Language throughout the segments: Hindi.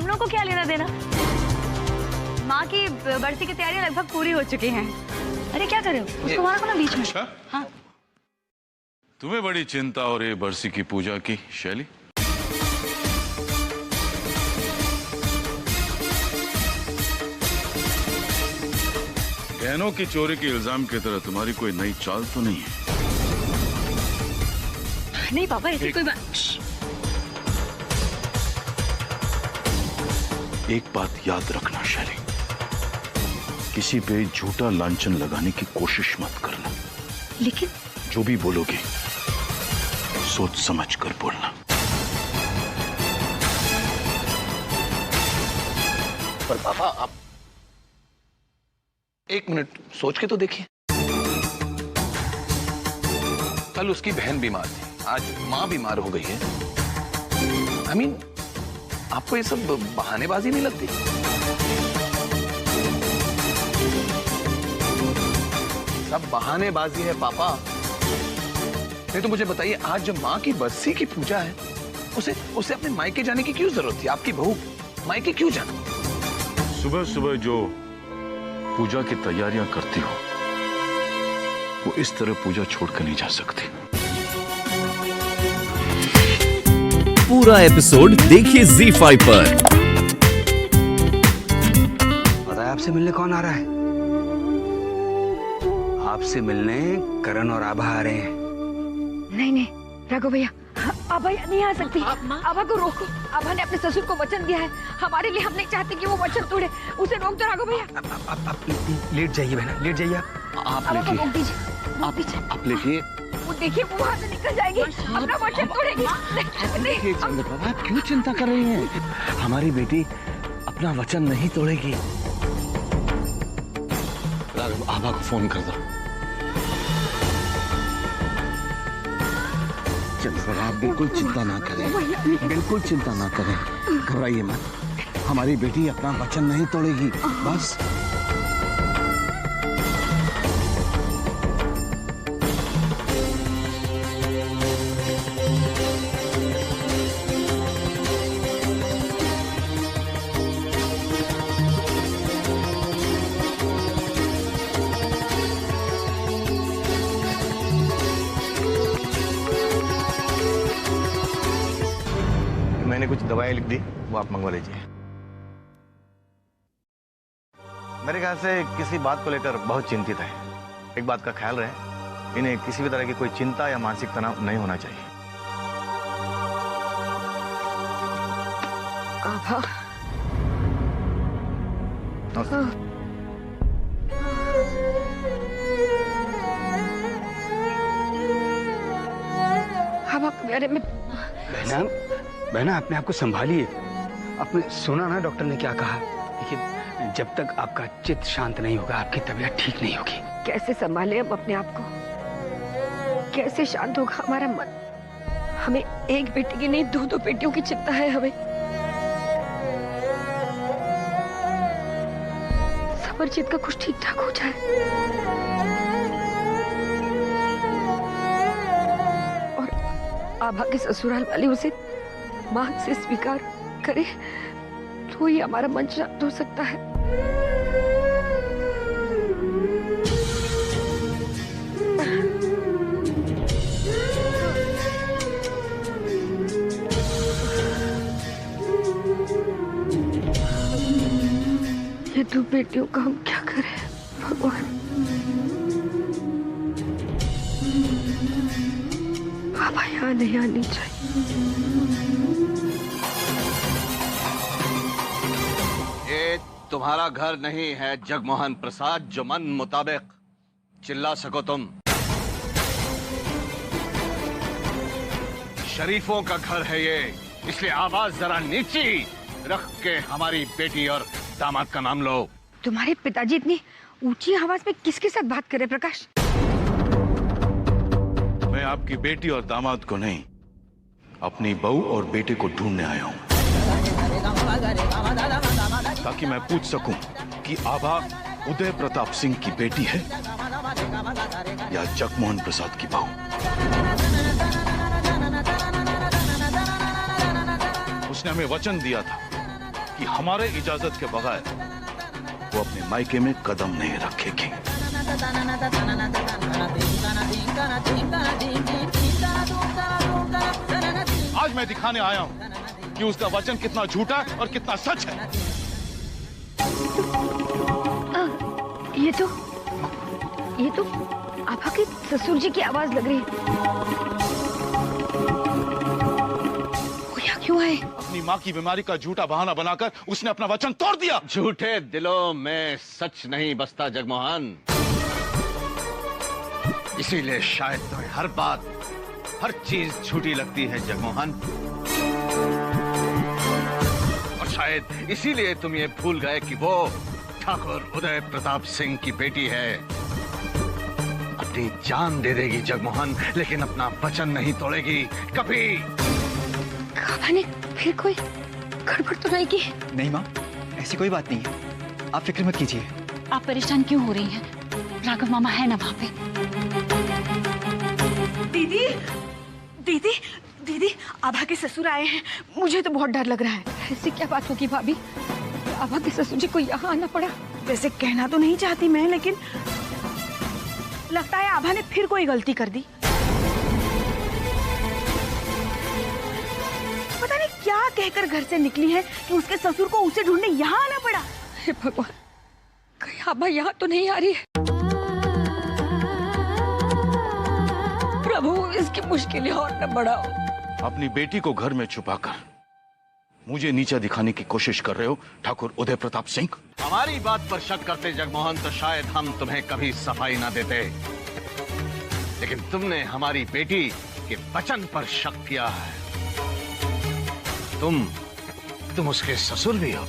हम लोग को क्या लेना देना? माँ की बरसी की तैयारियां लगभग पूरी हो चुकी हैं। अरे क्या कर रहे हो? उसको मारो ना बीच में। अच्छा? हाँ। तुम्हें बड़ी चिंता हो रही है बरसी की पूजा की, शैली? गहनों की चोरी के इल्जाम की तरह तुम्हारी कोई नई चाल तो नहीं है? नहीं पापा, ऐसी कोई बात। एक बात याद रखना शैली, किसी पे झूठा लांछन लगाने की कोशिश मत करना। लेकिन जो भी बोलोगे सोच समझ कर बोलना। पर पापा आप एक मिनट सोच के तो देखिए। कल उसकी बहन बीमार थी, आज मां बीमार हो गई है। I mean, आपको ये सब बहानेबाजी नहीं लगती? सब बहानेबाजी है पापा। नहीं तो मुझे बताइए, आज जब मां की बरसी की पूजा है, उसे अपने मायके जाने की क्यों जरूरत थी? आपकी बहू मायके क्यों जाना? सुबह सुबह जो पूजा की तैयारियां करती हो, वो इस तरह पूजा छोड़कर नहीं जा सकती। पूरा एपिसोड देखिए ZEE5 पर। पता है आपसे मिलने कौन आ रहा है? आपसे मिलने करण और आभा आ रहे हैं। नहीं राघव भैया, आभा नहीं आ सकती। आभा को रोको। आभा ने अपने ससुर को वचन दिया है, हमारे लिए। हम नहीं चाहते कि वो वचन तोड़े। उसे रोक दो राघव भैया। आप लेट जाइए बहना, लेट जाइए। आप आभा को रोक दीजिए। आप लेकिए। वो देखिए, वो वहाँ से निकल जाएगी, अपना वचन तोड़ेगी। नहीं, बाबा क्यों चिंता कर रही हैं? हमारी बेटी अपना वचन नहीं तोड़ेगी। राघव, आभा को फोन कर दो। चंद्रप्रभा, आप बिल्कुल चिंता ना करें, बिल्कुल चिंता ना करें, घबराइए मत। हमारी बेटी अपना वचन नहीं तोड़ेगी, बस। मैंने कुछ दवाएं लिख दी, वो आप मंगवा लीजिए। मेरे ख्याल से किसी बात को लेकर बहुत चिंतित है। एक बात का ख्याल रहे, इन्हें किसी भी तरह की कोई चिंता या मानसिक तनाव नहीं होना चाहिए। आभा, आभा के बारे में। बहना अपने आप को संभालिए। आपने सुना ना डॉक्टर ने क्या कहा? देखिए, जब तक आपका चित्त शांत नहीं होगा, आपकी तबीयत ठीक नहीं होगी। कैसे संभाले हम अपने आप को? कैसे शांत होगा हमारा मन? हमें एक बेटी की नहीं, दो बेटियों की चिंता है हमें। सफरजीत का कुछ ठीक ठाक हो जाए और आभा के ससुराल वाले उसे मां से स्वीकार करे, तो ही हमारा मन शांत हो सकता है। ये दो बेटियों का हम क्या करें भगवान? आभा यहाँ नहीं आनी चाहिए। ये तुम्हारा घर नहीं है जगमोहन प्रसाद, जो मन मुताबिक चिल्ला सको तुम। शरीफों का घर है ये, इसलिए आवाज जरा नीची रख के हमारी बेटी और दामाद का नाम लो। तुम्हारे पिताजी इतनी ऊंची आवाज में किसके साथ बात कर रहे प्रकाश? मैं आपकी बेटी और दामाद को नहीं, अपनी बहू और बेटे को ढूंढने आया हूं, ताकि मैं पूछ सकूं कि आभा उदय प्रताप सिंह की बेटी है या जगमोहन प्रसाद की बहू। उसने हमें वचन दिया था कि कि हमारे इजाजत के बगैर वो अपने मायके में कदम नहीं रखेगी। आज मैं दिखाने आया हूं कि उसका वचन कितना झूठा और कितना सच है। ये तो आपा के ससुर जी की आवाज लग रही है। वो यहाँ क्यों आए? अपनी माँ की बीमारी का झूठा बहाना बनाकर उसने अपना वचन तोड़ दिया। झूठे दिलों में सच नहीं बसता जगमोहन, इसीलिए शायद तुम्हें हर बात, हर चीज झूठी लगती है जगमोहन। और शायद इसीलिए तुम ये भूल गए कि वो ठाकुर उदय प्रताप सिंह की बेटी है। अपनी जान दे देगी जगमोहन, लेकिन अपना वचन नहीं तोड़ेगी कभी। काबा ने फिर कोई गड़बड़ तो नहीं की? नहीं माँ, ऐसी कोई बात नहीं है, आप फिक्र मत कीजिए। आप परेशान क्यों हो रही हैं? राघव मामा है ना वहाँ पे। दीदी दीदी दीदी, आभा के ससुर आए हैं, मुझे तो बहुत डर लग रहा है। ऐसी क्या बात होगी भाभी? आभा के ससुर जी को यहाँ आना पड़ा। वैसे कहना तो नहीं चाहती मैं, लेकिन लगता है आभा ने फिर कोई गलती कर दी। पता नहीं क्या कहकर घर से निकली है कि उसके ससुर को उसे ढूंढने यहाँ आना पड़ा। हे भगवान, कहीं आभा यहाँ तो नहीं आ रही है? प्रभु, इसकी मुश्किलें और न बढ़ाओ। अपनी बेटी को घर में छुपाकर मुझे नीचा दिखाने की कोशिश कर रहे हो ठाकुर उदय प्रताप सिंह। हमारी बात पर शक करते जगमोहन तो शायद हम तुम्हें कभी सफाई ना देते, लेकिन तुमने हमारी बेटी के वचन पर शक किया है। तुम उसके ससुर भी हो,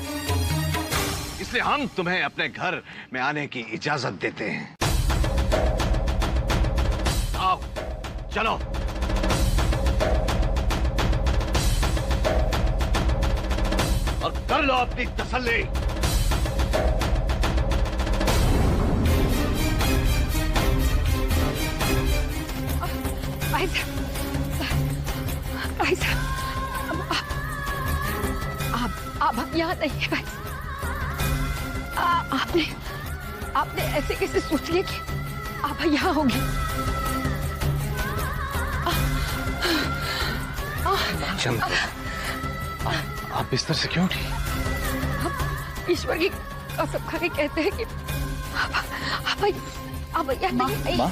इसलिए हम तुम्हें अपने घर में आने की इजाजत देते हैं। आओ चलो। और कर लो अपनी तसल्ली। भाई साहब, आप यहाँ नहीं है भाई। आपने ऐसे कैसे सोच लिया कि आप यहाँ होगी? आप बिस्तर से क्यों उठी? ईश्वर की कसम खा के कहते हैं कि आप यहाँ नहीं। माँ,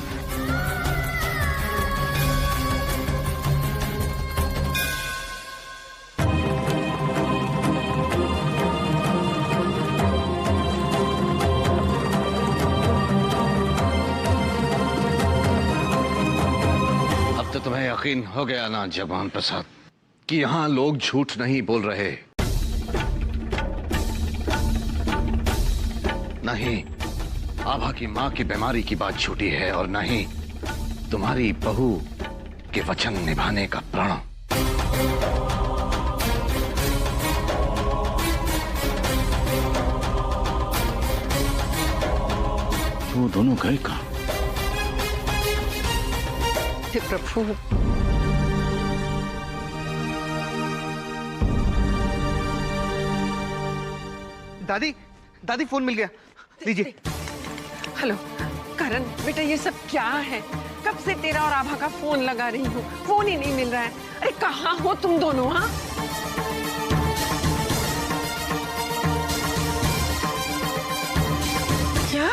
अब तो तुम्हें यकीन हो गया ना जगमोहन प्रसाद कि यहाँ लोग झूठ नहीं बोल रहे। नहीं आभा की माँ की बीमारी की बात झूठी है, और नहीं तुम्हारी बहू के वचन निभाने का प्रण। वो दोनों गए कहाँ? हे प्रभु, दादी, दादी फोन मिल गया, लीजिए। हेलो करण बेटा, ये सब क्या है? कब से तेरा और आभा का फोन लगा रही हूँ, फोन ही नहीं मिल रहा है। अरे कहाँ हो तुम दोनों? हाँ, क्या?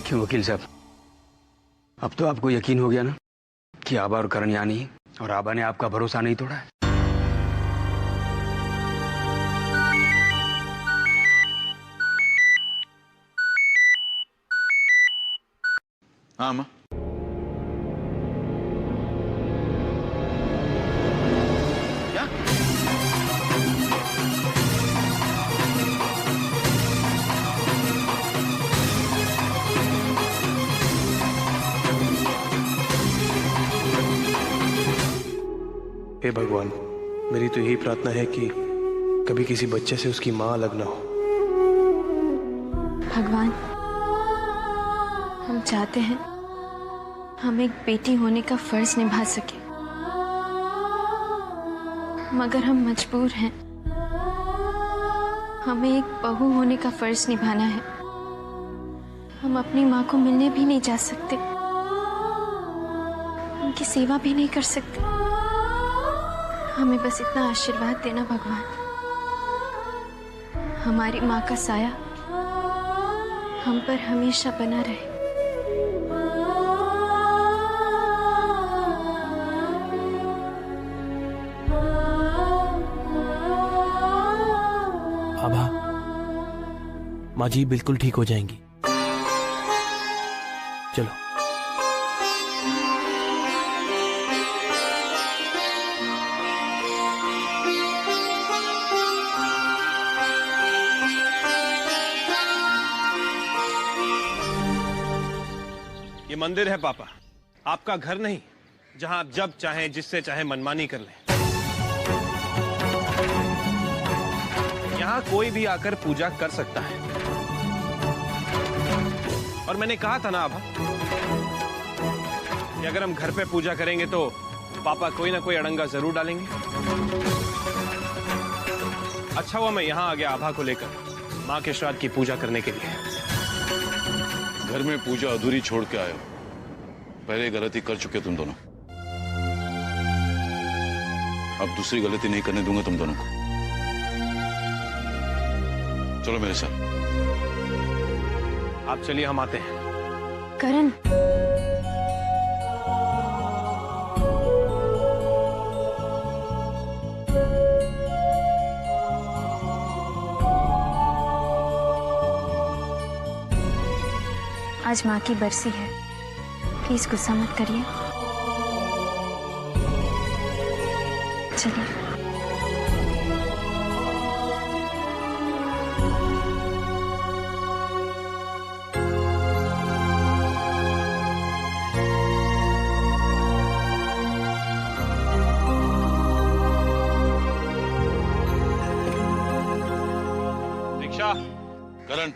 क्यों वकील साहब, अब तो आपको यकीन हो गया ना कि आभा और करण यहाँ नहीं है, और आभा ने आपका भरोसा नहीं तोड़ा है। हाँ माँ। क्या? हे भगवान, मेरी तो यही प्रार्थना है कि कभी किसी बच्चे से उसकी माँ अलग ना हो। भगवान, हम चाहते हैं हम एक बेटी होने का फर्ज निभा सके, मगर हम मजबूर हैं। हमें एक बहू होने का फर्ज निभाना है। हम अपनी माँ को मिलने भी नहीं जा सकते, उनकी सेवा भी नहीं कर सकते। हमें बस इतना आशीर्वाद देना भगवान, हमारी माँ का साया हम पर हमेशा बना रहे। आभा, माँ जी बिल्कुल ठीक हो जाएंगी। चलो। ये मंदिर है पापा, आपका घर नहीं, जहां आप जब चाहें जिससे चाहे मनमानी कर लें। यहाँ कोई भी आकर पूजा कर सकता है। और मैंने कहा था ना आभा कि अगर हम घर पे पूजा करेंगे तो पापा कोई ना कोई अड़ंगा जरूर डालेंगे। अच्छा हुआ मैं यहाँ आ गया आभा को लेकर माँ के श्राद्ध की पूजा करने के लिए। घर में पूजा अधूरी छोड़ के आए हो। पहले गलती कर चुके तुम दोनों, अब दूसरी गलती नहीं करने दूंगा तुम दोनों को। चलो मेरे साथ। आप चलिए, हम आते हैं। करण, आज माँ की बरसी है, प्लीज गुस्सा मत करिए। चलिए। दीक्षा, करण,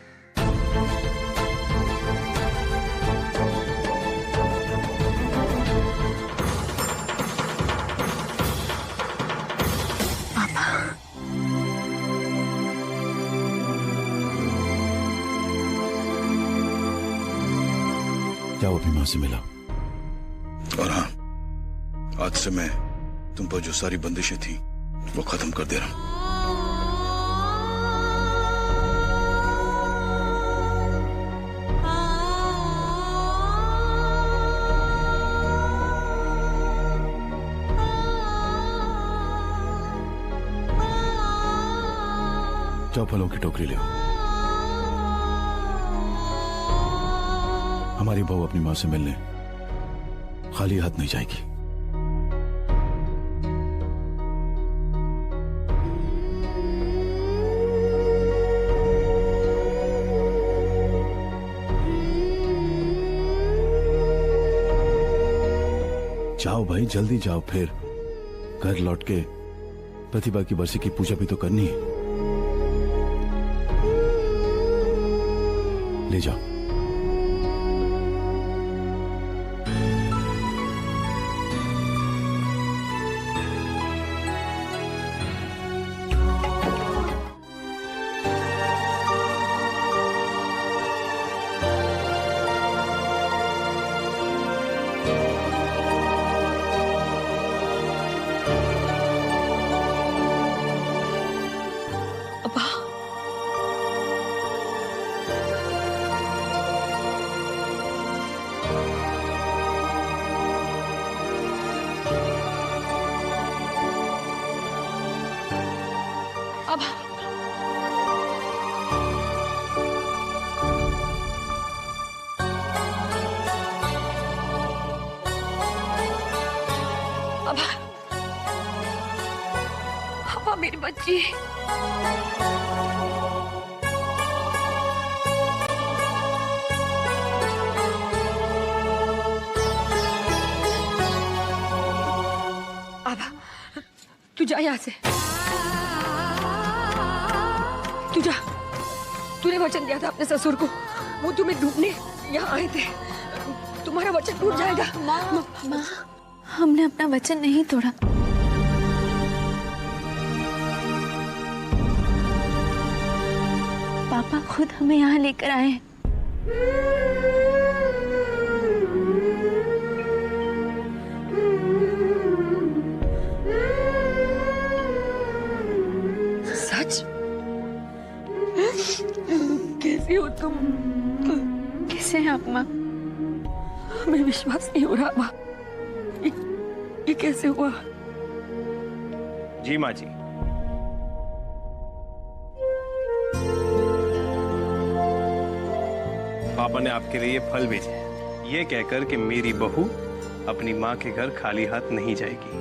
जाओ अपनी मां से मिला। और हाँ, आज से मैं तुम पर जो सारी बंदिशें थी वो खत्म कर दे रहा हूं। जाओ फलों की टोकरी ले आओ। हमारी बहू अपनी मां से मिलने खाली हाथ नहीं जाएगी। जाओ भाई, जल्दी जाओ, फिर घर लौट के प्रतिभा की बरसी की पूजा भी तो करनी है। ले जाओ। अब अब मेरी बच्ची, अब तू जा यहाँ से, तू जा। तूने वचन दिया था अपने ससुर को, वो तुम्हें ढूंढने यहाँ आए थे, तुम्हारा वचन टूट जाएगा। माँ, हमने अपना वचन नहीं तोड़ा। पापा खुद हमें यहाँ लेकर आए हैं। सच? कैसी हो तुम? कैसे हैं आप माँ? हमें विश्वास नहीं हो रहा माँ, ये कैसे हुआ? जी माँ जी। पापा ने आपके लिए फल भेजे हैं, ये कहकर कि मेरी बहू अपनी माँ के घर खाली हाथ नहीं जाएगी।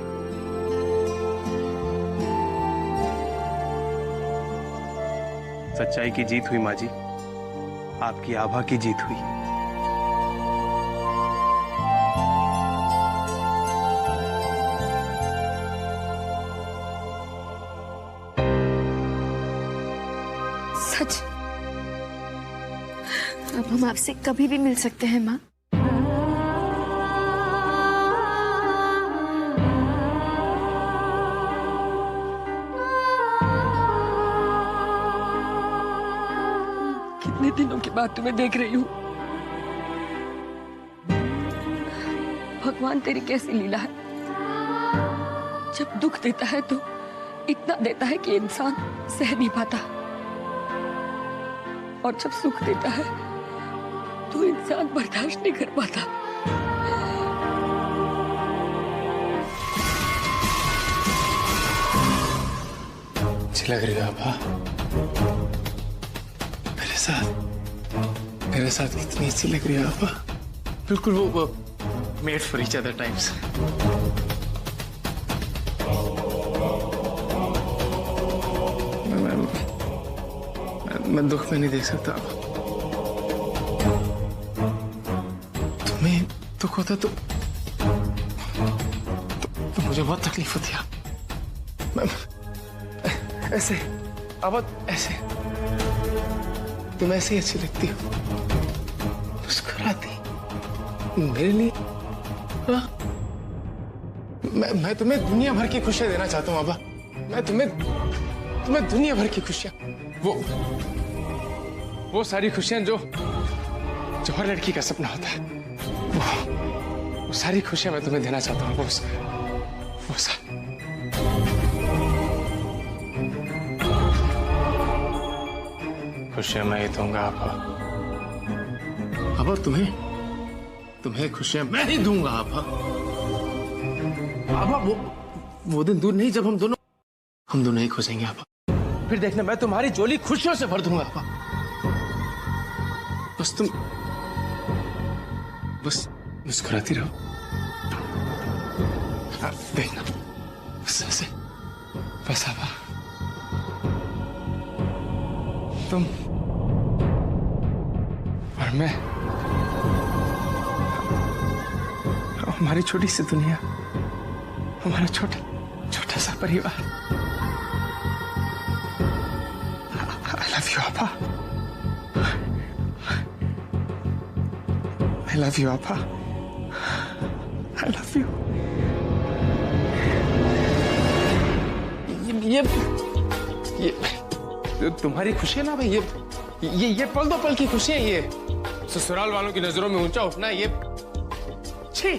सच्चाई की जीत हुई माँ जी, आपकी आभा की जीत हुई। सच? अब हम आपसे कभी भी मिल सकते हैं माँ? कितने दिनों के बाद तुम्हें देख रही हूँ। भगवान तेरी कैसी लीला है, जब दुख देता है तो इतना देता है कि इंसान सह नहीं पाता, और जब सुख देता है तो इंसान बर्दाश्त नहीं कर पाता। अच्छी लग रही है आभा, मेरे साथ कितनी अच्छी लग रही है आभा। बिल्कुल वो made for each other types. मैं दुख में नहीं देख सकता आभा। तुम्हें दुख होता तो मुझे बहुत तकलीफ होती है। ऐसे आभा, ऐसे तुम ऐसे ही अच्छी लगती हो, मुस्कुराती मेरे लिए। हाँ? मैं तुम्हें दुनिया भर की खुशियां देना चाहता हूँ आभा। मैं तुम्हें दुनिया भर की खुशियां, वो सारी खुशियां जो हर लड़की का सपना होता है, वो सारी खुशियां मैं तुम्हें देना चाहता हूँ। वो सारी खुशियां मैं ही दूंगा आभा। आभा तुम्हें खुशियां मैं ही दूंगा आभा। आभा वो दिन दूर नहीं जब हम दोनों ही खुशेंगे आभा। फिर देखना मैं तुम्हारी झोली खुशियों से भर दूंगा आभा। बस मुस्कुराती रहो। देखना बस ऐसे, बस आभा। तुम और मैं, हमारी छोटी सी दुनिया, हमारा छोटा सा परिवार। I love you Abha. I love you Abha. I love you। ये तुम्हारी खुशी है ना भाई, ये पल दो पल की खुशी है। ये ससुराल वालों की नजरों में ऊंचा उठना, ये छी।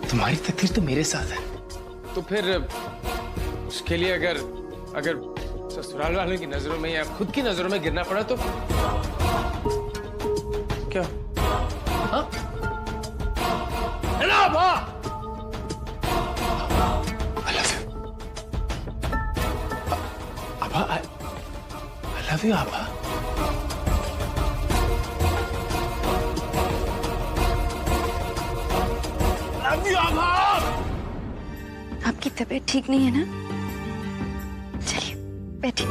तुम्हारी तकदीर तो मेरे साथ है, तो फिर उसके लिए अगर ससुराल वालों की नजरों में या खुद की नजरों में गिरना पड़ा तो क्या? हाँ? I love you Abha. love you आभा। आपकी तबीयत ठीक नहीं है ना? चलिए बैठिए।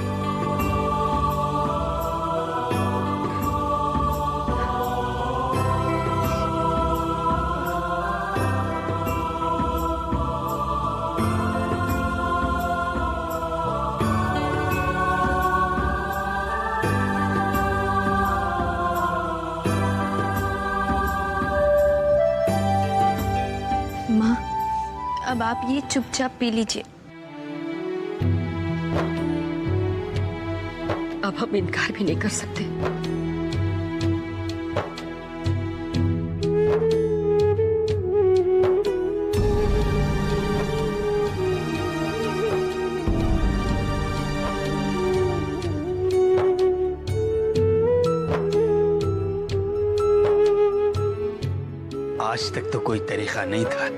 आप ये चुपचाप पी लीजिए। अब हम इनकार भी नहीं कर सकते। आज तक तो कोई तरीका नहीं था,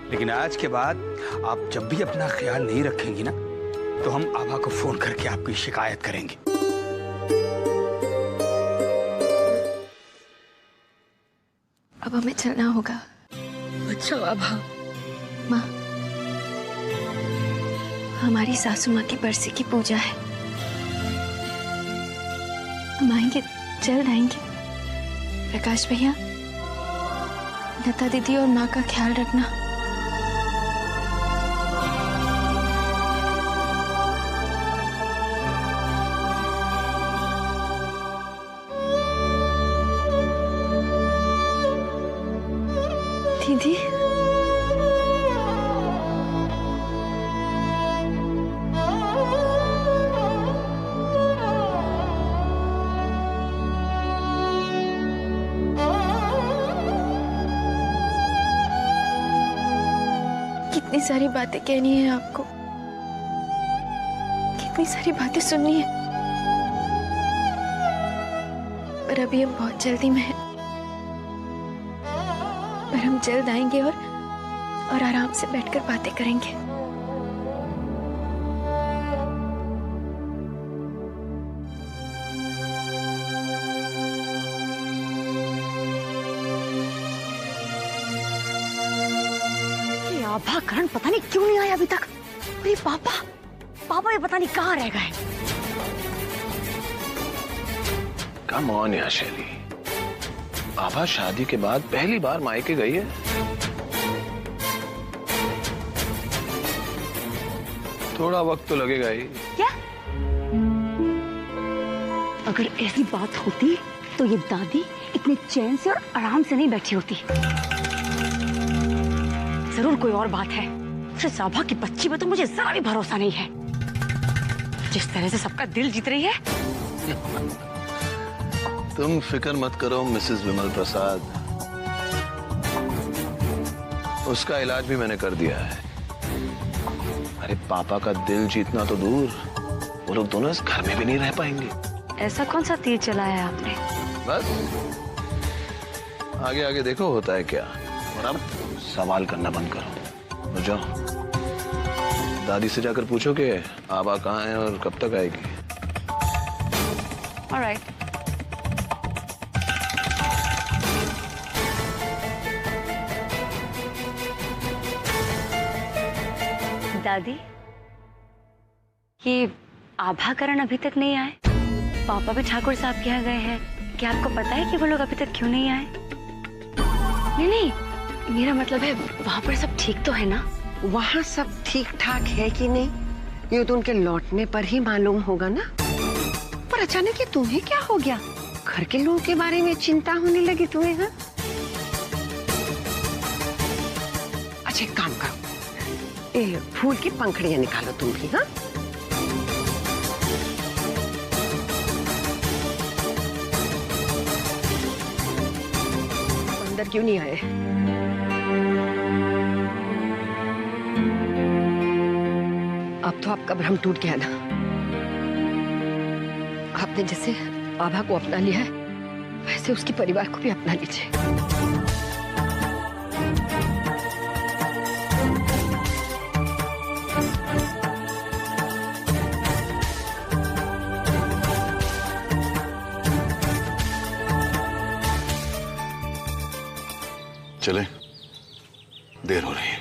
लेकिन आज के बाद आप जब भी अपना ख्याल नहीं रखेंगी ना, तो हम आभा को फोन करके आपकी शिकायत करेंगे। अब हमें चलना होगा। अच्छा आभा। माँ, हमारी सासू माँ की बरसी की पूजा है, हम आएंगे, जल्द आएंगे। प्रकाश भैया, लता दीदी और माँ का ख्याल रखना। दीदी, कितनी सारी बातें कहनी है आपको, कितनी सारी बातें सुननी है, पर अभी हम बहुत जल्दी में हैं। पर हम जल्द आएंगे और आराम से बैठकर बातें करेंगे। आभा करण पता नहीं क्यों नहीं आया अभी तक। अरे पापा ये पता नहीं कहाँ रह गए। कम ऑन यार शैली, आभा शादी के बाद पहली बार मायके गई है। थोड़ा वक्त तो लगेगा ही। क्या? अगर ऐसी बात होती तो ये दादी इतने चैन से और आराम से नहीं बैठी होती। जरूर कोई और बात है। फिर आभा की बच्ची पे तो मुझे जरा भी भरोसा नहीं है। जिस तरह से सबका दिल जीत रही है। तुम फिक्र मत करो मिसेस विमल प्रसाद, उसका इलाज भी मैंने कर दिया है। अरे पापा का दिल जीतना तो दूर, वो लोग दोनों इस घर में भी नहीं रह पाएंगे। ऐसा कौन सा तीर चलाया है आपने? बस आगे आगे देखो होता है क्या। और अब सवाल करना बंद करो और जाओ दादी से जाकर पूछो कि आभा कहाँ है और कब तक आएगी। ऑलराइट। दादी, ये आभा करण अभी तक नहीं आए? पापा भी ठाकुर साहब के यहाँ गए हैं। क्या आपको पता है कि वो लोग अभी तक क्यों नहीं आए? नहीं, मेरा मतलब है वहाँ पर सब ठीक तो है ना? वहाँ सब ठीक ठाक है कि नहीं ये तो उनके लौटने पर ही मालूम होगा ना। पर अचानक ये तुम्हें क्या हो गया? घर के लोगों के बारे में चिंता होने लगी तुम्हें? हाँ, अच्छा एक काम करो, ये फूल की पंखड़ियां निकालो तुम भी। हाँ, अंदर क्यों नहीं आए? अब तो आपका भ्रम टूट गया ना। आपने जैसे आभा को अपना लिया है, वैसे उसके परिवार को भी अपना लीजिए। चले, देर हो रही है।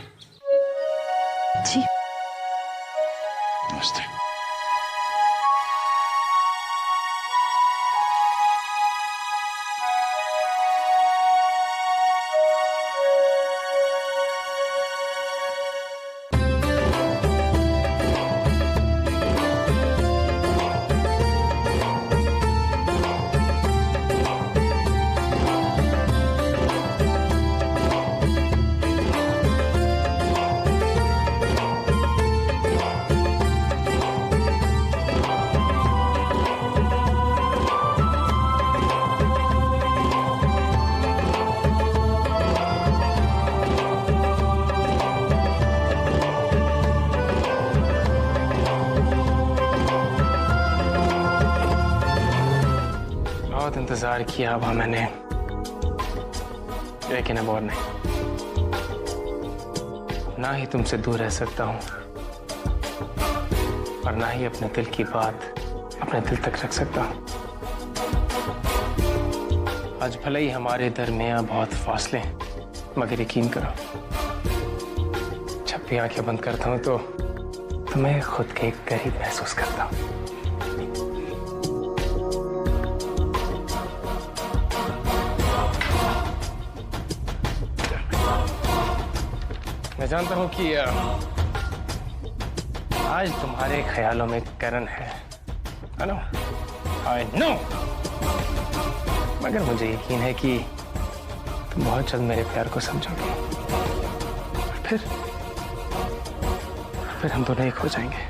जी नमस्ते। बहुत इंतजार किया अब मैंने, लेकिन अब और नहीं। ना ही तुमसे दूर रह सकता हूं और ना ही अपने दिल की बात अपने दिल तक रख सकता हूं। आज भले ही हमारे दरमियां बहुत फासले हैं, मगर यकीन करो जब भी आंखें बंद करता हूं तो तुम्हें खुद के करीब महसूस करता हूं। मैं जानता हूं कि आज तुम्हारे ख्यालों में करण है ना? I know। मगर मुझे यकीन है कि तुम बहुत जल्द मेरे प्यार को समझोगे। फिर हम दोनों एक हो जाएंगे।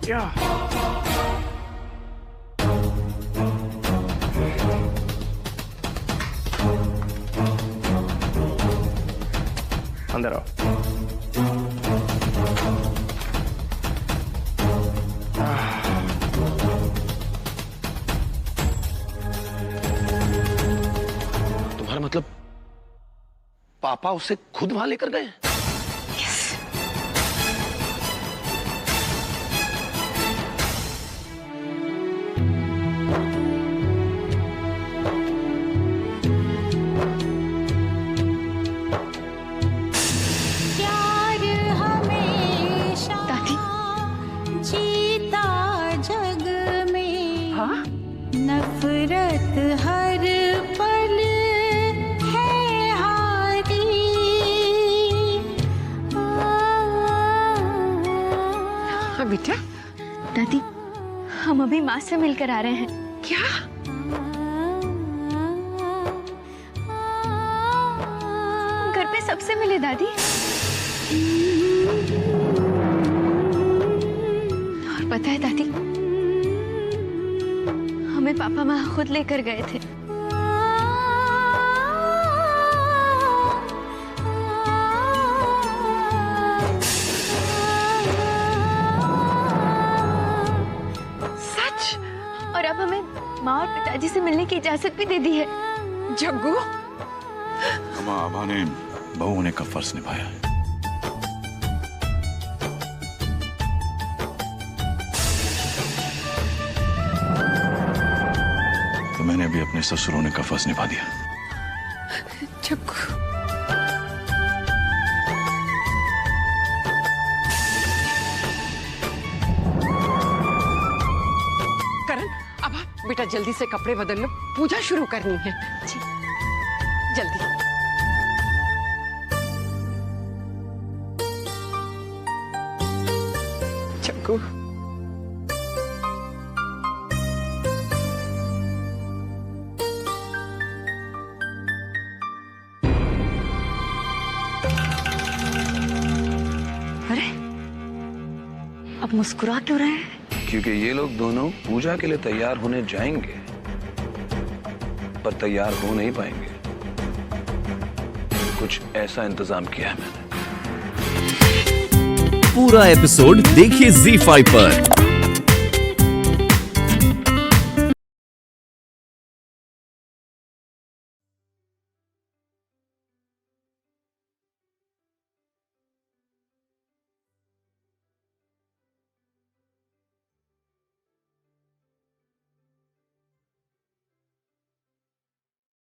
या अंदर आओ। तुम्हारा मतलब पापा उसे खुद वहां लेकर गए? नफरत हर पल है हारी। हाँ बेटा। दादी, हम अभी माँ से मिलकर आ रहे हैं। क्या? घर पे सबसे मिले दादी। और पता है दादी, हमें पापा माँ खुद लेकर गए थे। सच? और अब हमें माँ और पिताजी से मिलने की इजाजत भी दे दी है। जग्गू, अम्मा आभा ने बहू होने का फर्ज निभाया है। तो मैंने भी अपने ससुर होने का फर्ज निभा दिया। जग्गू, करण, अब बेटा जल्दी से कपड़े बदल लो, पूजा शुरू करनी है। जी, जल्दी। जग्गू, अरे अब मुस्कुरा क्यों रहे हैं? क्योंकि ये लोग दोनों पूजा के लिए तैयार होने जाएंगे, पर तैयार हो नहीं पाएंगे। कुछ ऐसा इंतजाम किया है मैंने। पूरा एपिसोड देखिए ZEE5 पर।